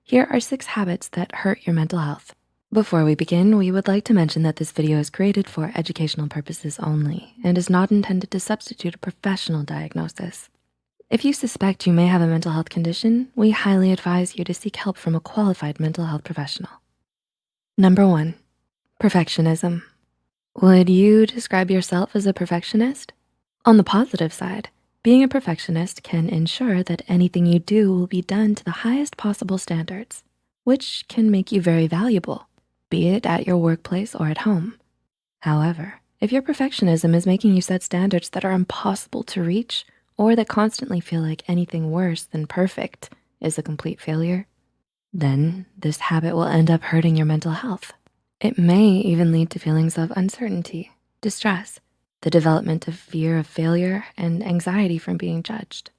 Here are 6 habits that hurt your mental health. Before we begin, we would like to mention that this video is created for educational purposes only and is not intended to substitute a professional diagnosis. If you suspect you may have a mental health condition, we highly advise you to seek help from a qualified mental health professional. Number 1, perfectionism. Would you describe yourself as a perfectionist? On the positive side, being a perfectionist can ensure that anything you do will be done to the highest possible standards, which can make you very valuable, be it at your workplace or at home. However, if your perfectionism is making you set standards that are impossible to reach or that constantly feel like anything worse than perfect is a complete failure, then this habit will end up hurting your mental health. It may even lead to feelings of uncertainty, distress, the development of fear of failure, and anxiety from being judged.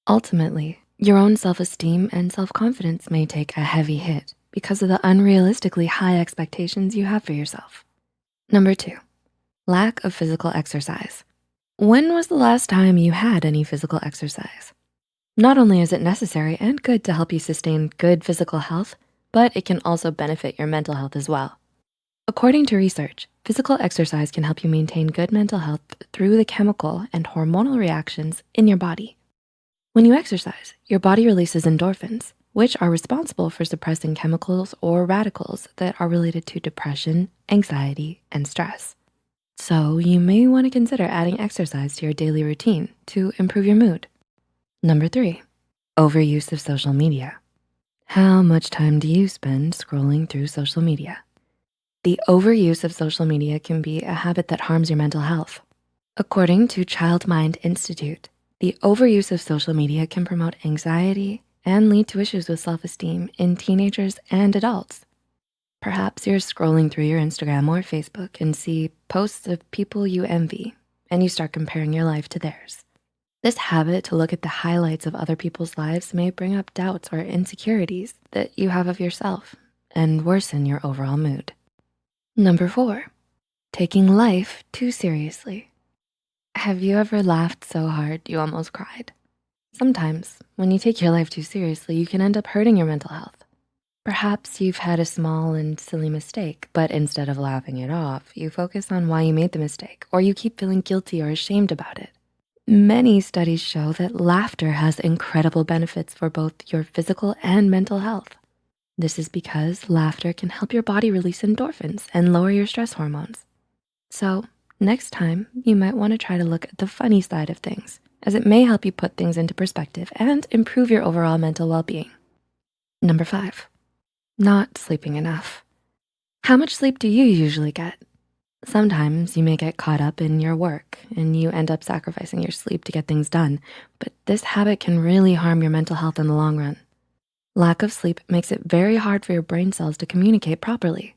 Ultimately, your own self-esteem and self-confidence may take a heavy hit because of the unrealistically high expectations you have for yourself. Number 2, lack of physical exercise. When was the last time you had any physical exercise? Not only is it necessary and good to help you sustain good physical health, but it can also benefit your mental health as well. According to research, physical exercise can help you maintain good mental health through the chemical and hormonal reactions in your body. When you exercise, your body releases endorphins, which are responsible for suppressing chemicals or radicals that are related to depression, anxiety, and stress. So you may wanna consider adding exercise to your daily routine to improve your mood. Number 3, overuse of social media. How much time do you spend scrolling through social media? The overuse of social media can be a habit that harms your mental health. According to Child Mind Institute, the overuse of social media can promote anxiety and lead to issues with self-esteem in teenagers and adults. Perhaps you're scrolling through your Instagram or Facebook and see posts of people you envy, and you start comparing your life to theirs. This habit to look at the highlights of other people's lives may bring up doubts or insecurities that you have of yourself and worsen your overall mood. Number 4, taking life too seriously. Have you ever laughed so hard you almost cried? Sometimes when you take your life too seriously, you can end up hurting your mental health. Perhaps you've had a small and silly mistake, but instead of laughing it off, you focus on why you made the mistake, or you keep feeling guilty or ashamed about it. Many studies show that laughter has incredible benefits for both your physical and mental health. This is because laughter can help your body release endorphins and lower your stress hormones. So next time, you might wanna try to look at the funny side of things, as it may help you put things into perspective and improve your overall mental well-being. Number 5, not sleeping enough. How much sleep do you usually get? Sometimes you may get caught up in your work and you end up sacrificing your sleep to get things done, but this habit can really harm your mental health in the long run. Lack of sleep makes it very hard for your brain cells to communicate properly.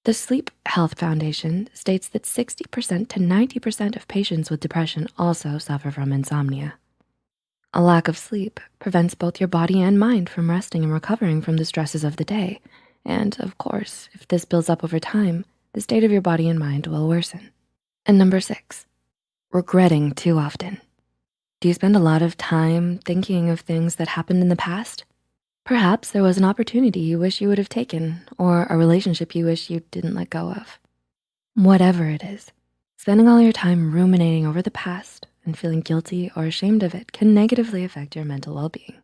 The Sleep Health Foundation states that 60% to 90% of patients with depression also suffer from insomnia. A lack of sleep prevents both your body and mind from resting and recovering from the stresses of the day. And of course, if this builds up over time, the state of your body and mind will worsen. And number 6, regretting too often. Do you spend a lot of time thinking of things that happened in the past? Perhaps there was an opportunity you wish you would have taken or a relationship you wish you didn't let go of. Whatever it is, spending all your time ruminating over the past and feeling guilty or ashamed of it can negatively affect your mental well-being.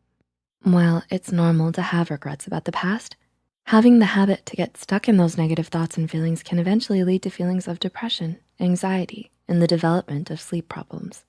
While it's normal to have regrets about the past, having the habit to get stuck in those negative thoughts and feelings can eventually lead to feelings of depression, anxiety, and the development of sleep problems.